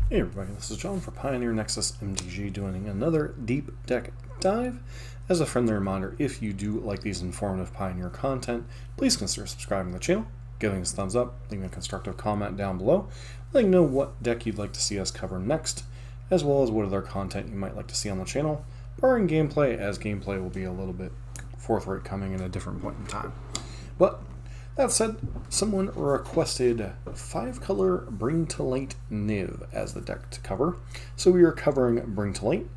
Hey everybody, this is John for Pioneer Nexus MTG doing another deep deck dive. As a friendly reminder, if you do like these informative Pioneer content, please consider subscribing to the channel, giving us a thumbs up, leaving a constructive comment down below, letting know what deck you'd like to see us cover next, as well as what other content you might like to see on the channel, barring gameplay, as gameplay will be a little bit forthright coming in a different point in time. But that said, someone requested 5-color Bring to Light Niv as the deck to cover, so we are covering Bring to Light.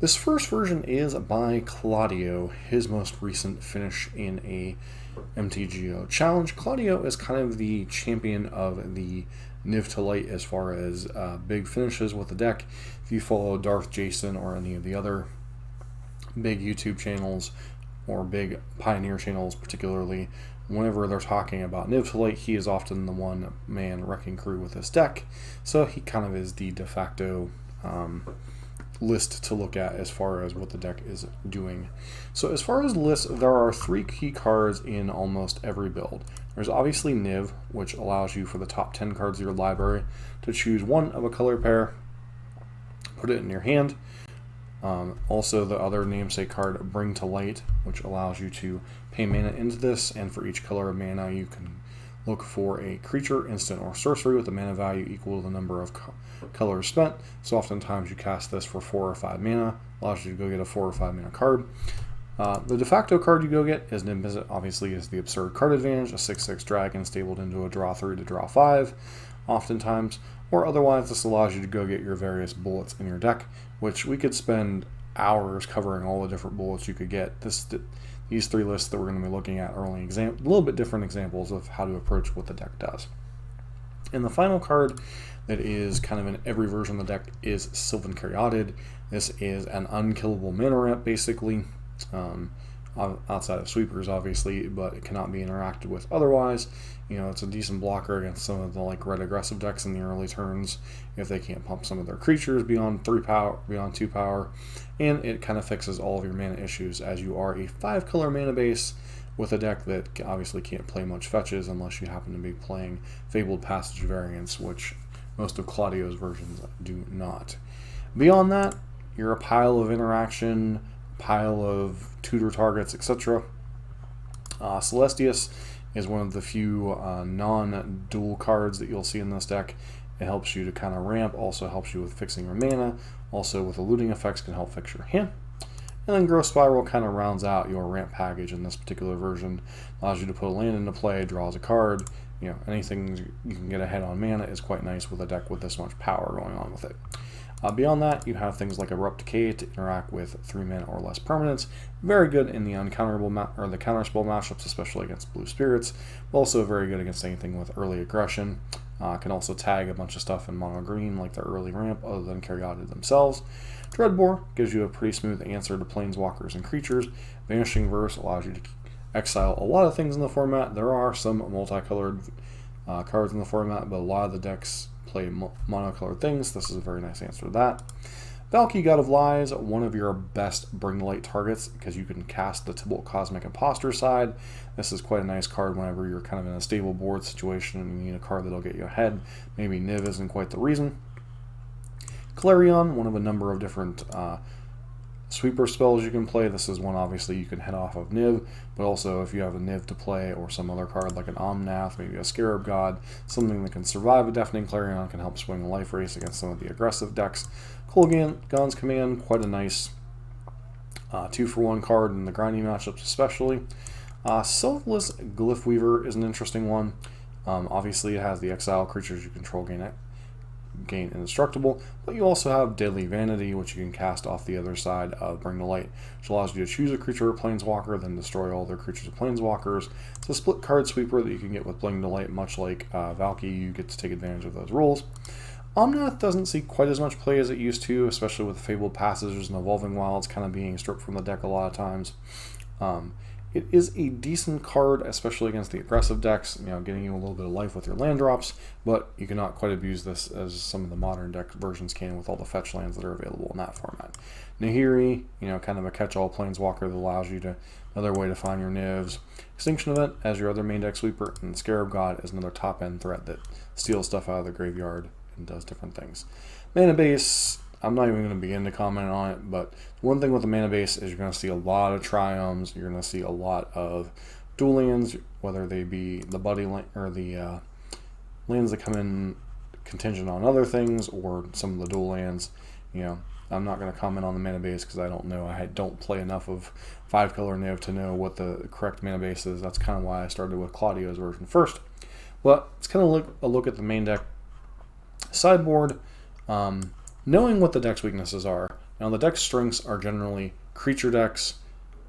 This first version is by Claudio, his most recent finish in a MTGO challenge. Claudio is kind of the champion of the Niv to Light as far as big finishes with the deck. If you follow Darth Jason or any of the other big YouTube channels or big Pioneer channels particularly, whenever they're talking about Niv to Light, he is often the one-man wrecking crew with this deck, so he kind of is the de facto list to look at as far as what the deck is doing. So as far as the list, there are 3 key cards in almost every build. There's obviously Niv, which allows you for the top 10 cards of your library to choose one of a color pair, put it in your hand. Also, the other namesake card, Bring to Light, which allows you to pay mana into this, and for each color of mana you can look for a creature, instant, or sorcery with a mana value equal to the number of colors spent. So oftentimes you cast this for 4 or 5 mana, allows you to go get a 4 or 5 mana card. The de facto card you go get is Mizzet, obviously is the absurd card advantage, a 6/6 dragon stabled into a draw 3 to draw 5, oftentimes. Or otherwise, this allows you to go get your various bullets in your deck, which we could spend hours covering all the different bullets you could get. These 3 lists that we're going to be looking at are only a little bit different examples of how to approach what the deck does. And the final card that is kind of in every version of the deck is Sylvan Caryatid. This is an unkillable mana ramp, basically, outside of sweepers, obviously, but it cannot be interacted with otherwise. You know, it's a decent blocker against some of the red aggressive decks in the early turns if they can't pump some of their creatures beyond 2 power, and it kind of fixes all of your mana issues, as you are a 5-color mana base with a deck that obviously can't play much fetches unless you happen to be playing Fabled Passage variants, which most of Claudio's versions do not. Beyond that, you're a pile of interaction, pile of tutor targets, etc. Celestius is one of the few non-dual cards that you'll see in this deck. It helps you to kind of ramp, also helps you with fixing your mana, also with eluding effects can help fix your hand. And then Growth Spiral kind of rounds out your ramp package in this particular version. Allows you to put a land into play, draws a card. You know, anything you can get ahead on mana is quite nice with a deck with this much power going on with it. Beyond that, you have things like Abrupt Decay to interact with 3 mana or less permanents. Very good in the uncounterable or the counterspell matchups, especially against blue spirits. But also very good against anything with early aggression. Can also tag a bunch of stuff in mono green, like the early ramp, other than Caryatid themselves. Dreadbore gives you a pretty smooth answer to planeswalkers and creatures. Vanishing Verse allows you to exile a lot of things in the format. There are some multicolored cards in the format, but a lot of the decks play monocolored things. This is a very nice answer to that. Valky, God of Lies, one of your best Bring to Light targets because you can cast the Tibalt Cosmic Imposter side. This is quite a nice card whenever you're kind of in a stable board situation and you need a card that'll get you ahead. Maybe Niv isn't quite the reason. Clarion, one of a number of different sweeper spells you can play. This is one obviously you can head off of Niv, but also if you have a Niv to play or some other card like an Omnath, maybe a Scarab God, something that can survive a Deafening Clarion can help swing a life race against some of the aggressive decks. Kolaghan's Command, quite a nice 2-for-1 card in the grinding matchups especially. Selfless Glyph Weaver is an interesting one. Obviously it has the exile creatures you control gain indestructible, but you also have Deadly Vanity, which you can cast off the other side of Bring to Light, which allows you to choose a creature or planeswalker, then destroy all their creatures or planeswalkers. It's a split card sweeper that you can get with Bring to Light, much like Valky. You get to take advantage of those rules. Omnath doesn't see quite as much play as it used to, especially with Fabled Passages and Evolving Wilds kind of being stripped from the deck a lot of times. It is a decent card, especially against the aggressive decks, you know, getting you a little bit of life with your land drops, but you cannot quite abuse this as some of the modern deck versions can with all the fetch lands that are available in that format. Nahiri, you know, kind of a catch-all planeswalker that allows you to, another way to find your Nivs. Extinction Event as your other main deck sweeper, and Scarab God is another top-end threat that steals stuff out of the graveyard and does different things. Mana base, I'm not even going to begin to comment on it, but one thing with the mana base is you're going to see a lot of triomes, you're going to see a lot of dual lands, whether they be the buddy land or the lands that come in contingent on other things, or some of the dual lands. You know, I'm not going to comment on the mana base because I don't know. I don't play enough of 5 Color Niv to know what the correct mana base is. That's kind of why I started with Claudio's version first. But it's kind of a look at the main deck sideboard, knowing what the deck's weaknesses are. Now, the deck's strengths are generally creature decks,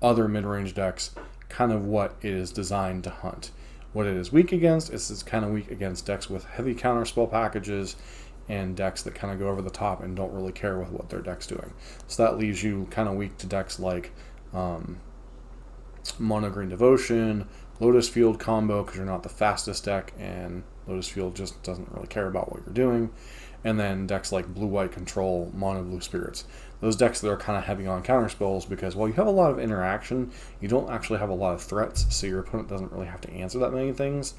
other mid-range decks, kind of what it is designed to hunt. What it is weak against is it's kind of weak against decks with heavy counterspell packages and decks that kind of go over the top and don't really care with what their deck's doing. So that leaves you kind of weak to decks like Mono Green Devotion, Lotus Field combo, because you're not the fastest deck and Lotus Field just doesn't really care about what you're doing. And then decks like Blue-White Control, Mono Blue Spirits. Those decks that are kind of heavy on counterspells, because while you have a lot of interaction, you don't actually have a lot of threats, so your opponent doesn't really have to answer that many things.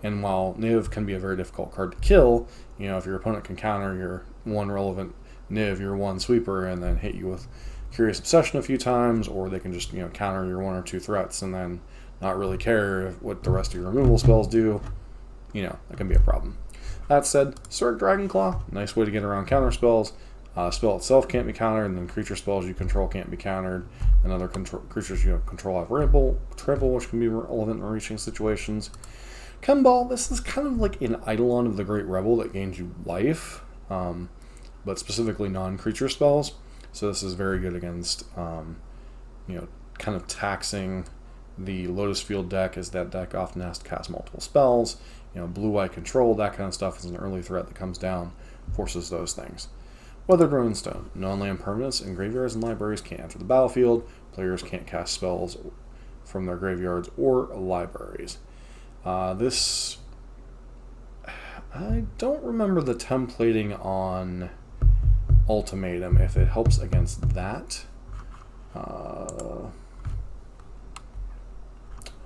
And while Niv can be a very difficult card to kill, you know, if your opponent can counter your one relevant Niv, your one sweeper, and then hit you with Curious Obsession a few times, or they can just, you know, counter your 1 or 2 threats and then not really care what the rest of your removal spells do, you know, that can be a problem. That said, Cirque Dragonclaw, nice way to get around counter spells. Spell itself can't be countered, and then creature spells you control can't be countered, and other creatures you control have trample, which can be relevant in reaching situations. Chemball, this is kind of like an Eidolon of the Great Rebel that gains you life, but specifically non-creature spells. So this is very good against, you know, kind of taxing the Lotus Field deck, as that deck often has to cast multiple spells. You know, Blue-White Control, that kind of stuff is an early threat that comes down, forces those things. Weathered Runestone, non-land permanents in graveyards and libraries can't enter the battlefield. Players can't cast spells from their graveyards or libraries. This, I don't remember the templating on Ultimatum, if it helps against that.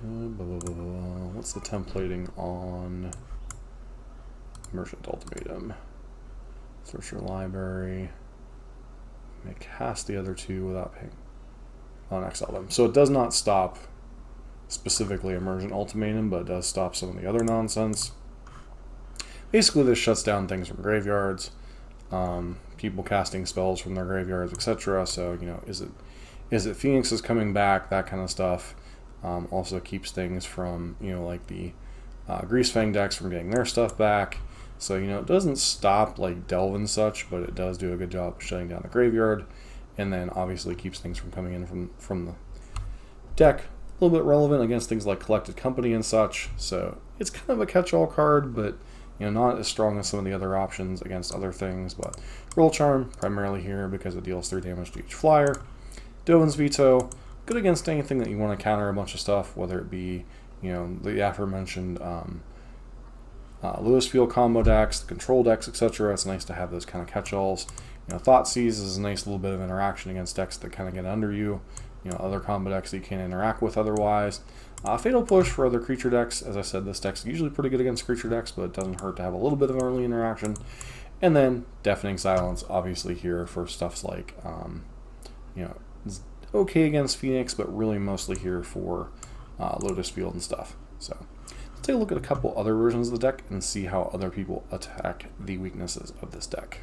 What's the templating on Merchant Ultimatum? Search your library. May cast the other 2 without paying. Unexile them. So it does not stop specifically Emergent Ultimatum, but it does stop some of the other nonsense. Basically, this shuts down things from graveyards, people casting spells from their graveyards, etc. So, you know, is it Phoenix is coming back, that kind of stuff. Also keeps things from, you know, like the Greasefang decks from getting their stuff back. So, you know, it doesn't stop like Delve and such, but it does do a good job of shutting down the graveyard, and then obviously keeps things from coming in from the deck. A little bit relevant against things like Collected Company and such. So it's kind of a catch-all card, but, you know, not as strong as some of the other options against other things. But Roll Charm, primarily here because it deals 3 damage to each flyer. Dovin's Veto, good against anything that you want to counter a bunch of stuff, whether it be, you know, the aforementioned Lewis Field combo decks, the control decks, etc. It's nice to have those kind of catch-alls. You know, Thoughtseize is a nice little bit of interaction against decks that kind of get under you. You know, other combo decks that you can't interact with otherwise. Fatal Push for other creature decks. As I said, this deck's usually pretty good against creature decks, but it doesn't hurt to have a little bit of early interaction. And then Deafening Silence, obviously here for stuffs like, you know, it's okay against Phoenix, but really mostly here for Lotus Field and stuff. So let's take a look at a couple other versions of the deck and see how other people attack the weaknesses of this deck.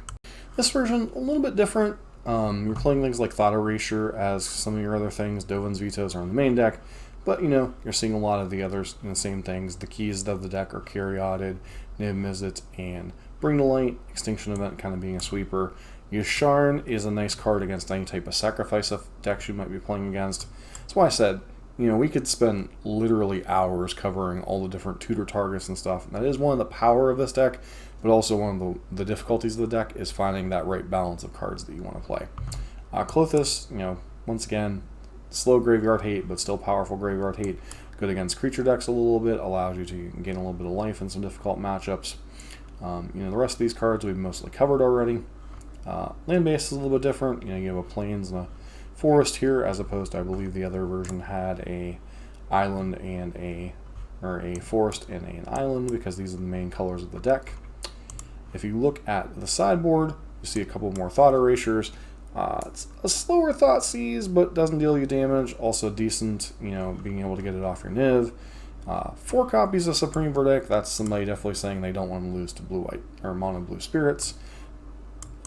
This version, a little bit different. You're playing things like Thought Erasure as some of your other things. Dovin's Vetoes are on the main deck, but, you know, you're seeing a lot of the others, you know, same things. The keys of the deck are Caryatid, Niv, Mizzet, and Bring to Light. Extinction Event kind of being a sweeper. Yasharn is a nice card against any type of sacrifice of decks you might be playing against. That's why I said, you know, we could spend literally hours covering all the different tutor targets and stuff. And that is one of the power of this deck, but also one of the difficulties of the deck is finding that right balance of cards that you want to play. Klothys, you know, once again, slow graveyard hate, but still powerful graveyard hate. Good against creature decks a little bit, allows you to gain a little bit of life in some difficult matchups. You know, the rest of these cards we've mostly covered already. Land base is a little bit different. You know, you have a plains and a forest here, as opposed to, I believe the other version had a island and a forest and an island, because these are the main colors of the deck. If you look at the sideboard, you see a couple more thought erasures. It's a slower thought seize, but doesn't deal you damage. Also decent, being able to get it off your Niv. 4 copies of Supreme Verdict. That's somebody definitely saying they don't want to lose to blue-white or mono-blue spirits.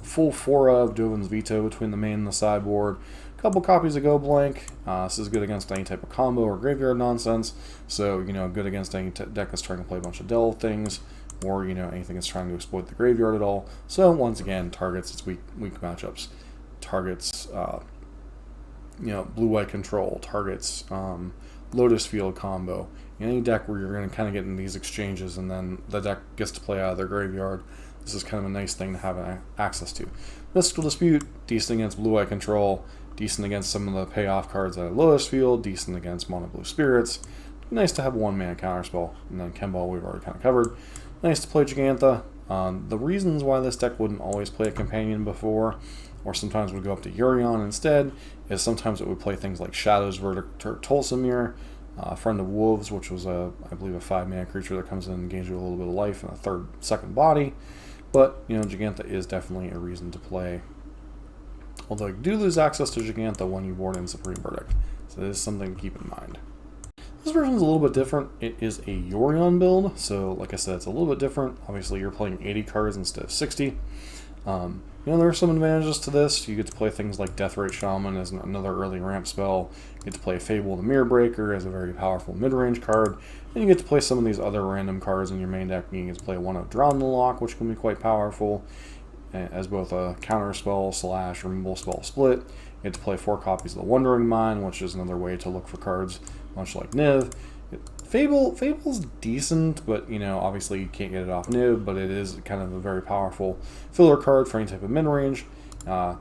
Full 4 of Dovin's Veto between the main and the sideboard. A couple copies of Go Blank. This is good against any type of combo or graveyard nonsense. So, good against any deck that's trying to play a bunch of delve things, or, anything that's trying to exploit the graveyard at all. So, once again, targets its weak matchups. Targets, blue-white control. Targets, Lotus Field combo. Any deck where you're going to kind of get in these exchanges and then the deck gets to play out of their graveyard, this is kind of a nice thing to have access to. Mystical Dispute, decent against blue-white control, decent against some of the payoff cards out of Lotus Field, decent against mono-blue spirits. Nice to have 1-mana counterspell. And then Kemball we've already kind of covered. Nice to play Gigantha. The reasons why this deck wouldn't always play a companion before, or sometimes would go up to Yorion instead, is sometimes it would play things like Shadow's Verdict or Tolsimir, Friend of Wolves, which was I believe a 5-mana creature that comes in and gains you a little bit of life and a second body. But, Gigantha is definitely a reason to play. Although you do lose access to Gigantha when you board in Supreme Verdict. So this is something to keep in mind. This version is a little bit different. It is a Yorion build, so like I said, it's a little bit different. Obviously, you're playing 80 cards instead of 60. There are some advantages to this. You get to play things like Deathrite Shaman as another early ramp spell. You get to play Fable the Mirror Breaker as a very powerful mid-range card. And you get to play some of these other random cards in your main deck. You get to play one of Drown the Lock, which can be quite powerful as both a counter spell / removal spell split. You get to play 4 copies of the Wandering Mind, which is another way to look for cards, much like Niv. Fable's decent, but obviously you can't get it off Niv, but it is kind of a very powerful filler card for any type of mid-range. Flower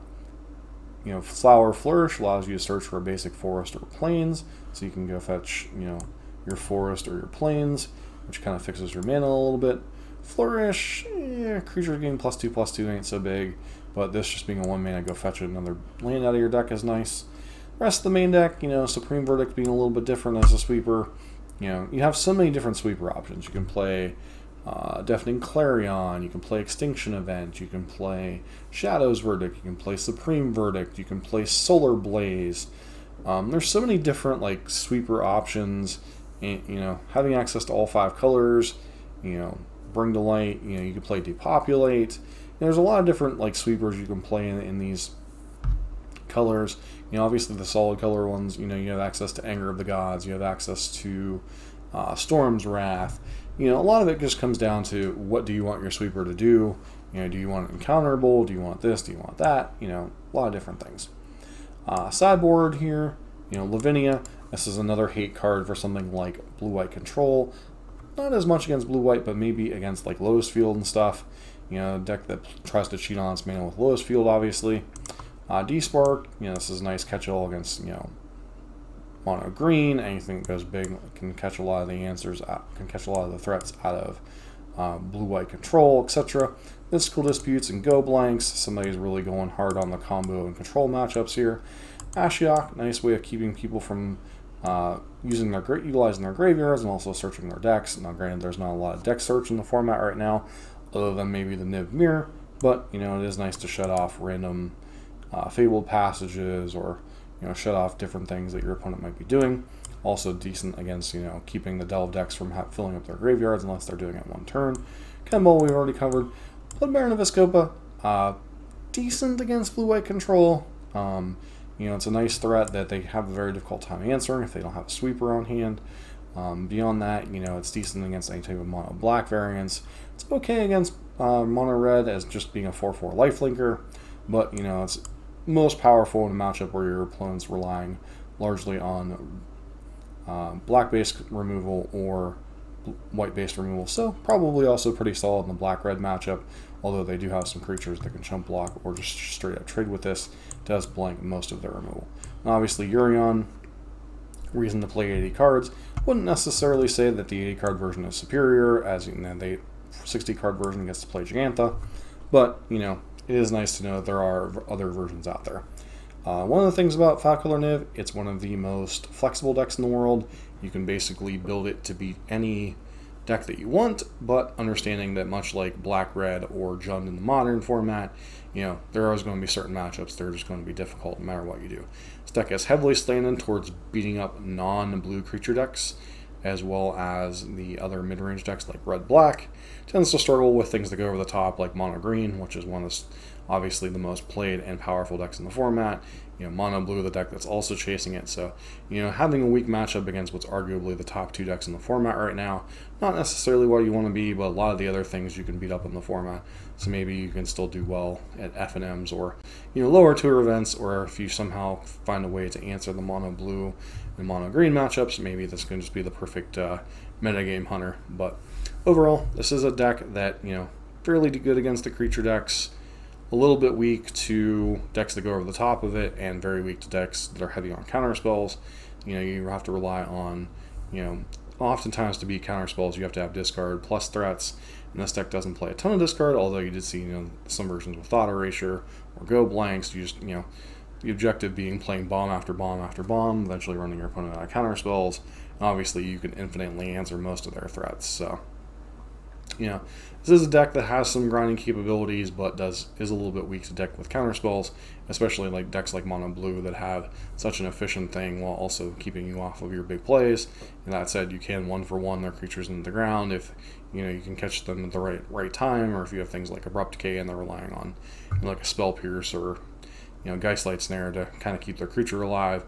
Flourish allows you to search for a basic forest or plains, so you can go fetch, your forest or your plains, which kind of fixes your mana a little bit. Flourish, creatures getting +2/+2 ain't so big, but this just being a 1-mana go fetch another land out of your deck is nice. Rest of the main deck, Supreme Verdict being a little bit different as a sweeper. You have so many different sweeper options. You can play Deafening Clarion, you can play Extinction Event, you can play Shadow's Verdict, you can play Supreme Verdict, you can play Solar Blaze. There's so many different sweeper options. And, having access to all 5 colors, Bring to Light, you can play Depopulate. There's a lot of different sweepers you can play in these colors. Obviously the solid color ones, you have access to Anger of the Gods, you have access to Storm's Wrath. A lot of it just comes down to what do you want your sweeper to do. Do you want it encounterable? Do you want this? Do you want that? A lot of different things. Sideboard here, Lavinia. This is another hate card for something like blue-white control. Not as much against blue-white, but maybe against Lotus Field and stuff. A deck that tries to cheat on its mana with Lotus Field, obviously. D-Spark, this is a nice catch-all against, mono green. Anything that goes big can catch a lot of the answers, can catch a lot of the threats out of blue-white control, etc. Mystical Disputes and Go Blanks. Somebody's really going hard on the combo and control matchups here. Ashiok, nice way of keeping people from utilizing their graveyards and also searching their decks. Now, granted, there's not a lot of deck search in the format right now, other than maybe the Niv Mirror, but it is nice to shut off random fabled passages or shut off different things that your opponent might be doing. Also decent against keeping the delve decks from filling up their graveyards unless they're doing it one turn. Kemball we've already covered. Blood Baron of Vizkopa, decent against blue-white control. It's a nice threat that they have a very difficult time answering if they don't have a sweeper on hand. Beyond that, it's decent against any type of mono black variants. It's okay against mono red as just being a 4/4 lifelinker, but it's most powerful in a matchup where your opponent's relying largely on black-based removal or white-based removal, so probably also pretty solid in the black-red matchup, although they do have some creatures that can chump block or just straight up trade with this, does blank most of their removal. And obviously Yorion, reason to play 80 cards, wouldn't necessarily say that the 80 card version is superior, as the 60 card version gets to play Gigantha, but it is nice to know that there are other versions out there. One of the things about Color Niv, it's one of the most flexible decks in the world. You can basically build it to beat any deck that you want, but understanding that much like Black-Red or Jund in the Modern format, there are always going to be certain matchups that are just going to be difficult no matter what you do. This deck is heavily slanted towards beating up non-blue creature decks, as well as the other mid-range decks like Red-Black. Tends to struggle with things that go over the top like Mono-Green, which is one of obviously the most played and powerful decks in the format. Mono-Blue, the deck that's also chasing it. So, having a weak matchup against what's arguably the top 2 decks in the format right now, not necessarily what you want to be, but a lot of the other things you can beat up in the format. So maybe you can still do well at F&Ms or, lower tier events, or if you somehow find a way to answer the Mono-Blue and Mono-Green matchups, maybe this can just be the perfect metagame hunter. But overall, this is a deck that, fairly good against the creature decks, a little bit weak to decks that go over the top of it, and very weak to decks that are heavy on counter spells. You have to rely on, oftentimes to beat counter spells, you have to have discard plus threats, and this deck doesn't play a ton of discard, although you did see, some versions with Thought Erasure or Go Blanks. You just, the objective being playing bomb after bomb after bomb, eventually running your opponent out of counter spells, and obviously you can infinitely answer most of their threats. So, this is a deck that has some grinding capabilities, but is a little bit weak to deck with counter spells, especially like decks like Mono Blue that have such an efficient thing while also keeping you off of your big plays. And that said, you can 1-for-1 their creatures into the ground if you can catch them at the right time, or if you have things like Abrupt Decay and they're relying on like a Spell Pierce or Geistlight Snare to kind of keep their creature alive.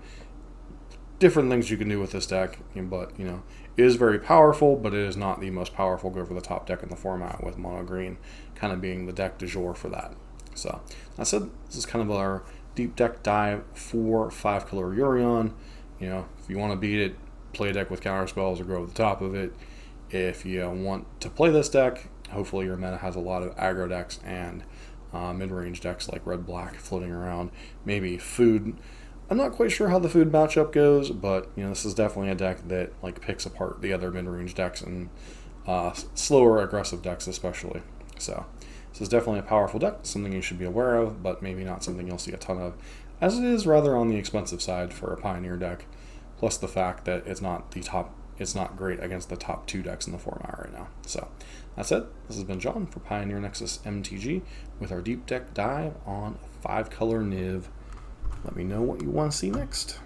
Different things you can do with this deck, but it is very powerful, but it is not the most powerful go over the top deck in the format, with Mono Green kind of being the deck du jour for that. So that said, this is kind of our deep deck dive for 5-color Yorion. If you want to beat it, play a deck with counter spells or go over the top of it. If you want to play this deck, hopefully your meta has a lot of aggro decks and mid-range decks like Red-Black floating around. Maybe food. I'm not quite sure how the food matchup goes, but this is definitely a deck that picks apart the other mid-range decks and slower aggressive decks especially. So this is definitely a powerful deck, something you should be aware of, but maybe not something you'll see a ton of, as it is rather on the expensive side for a Pioneer deck. Plus the fact that it's not great against the top 2 decks in the format right now. So that's it. This has been John for Pioneer Nexus MTG with our deep deck dive on 5-color Niv. Let me know what you want to see next.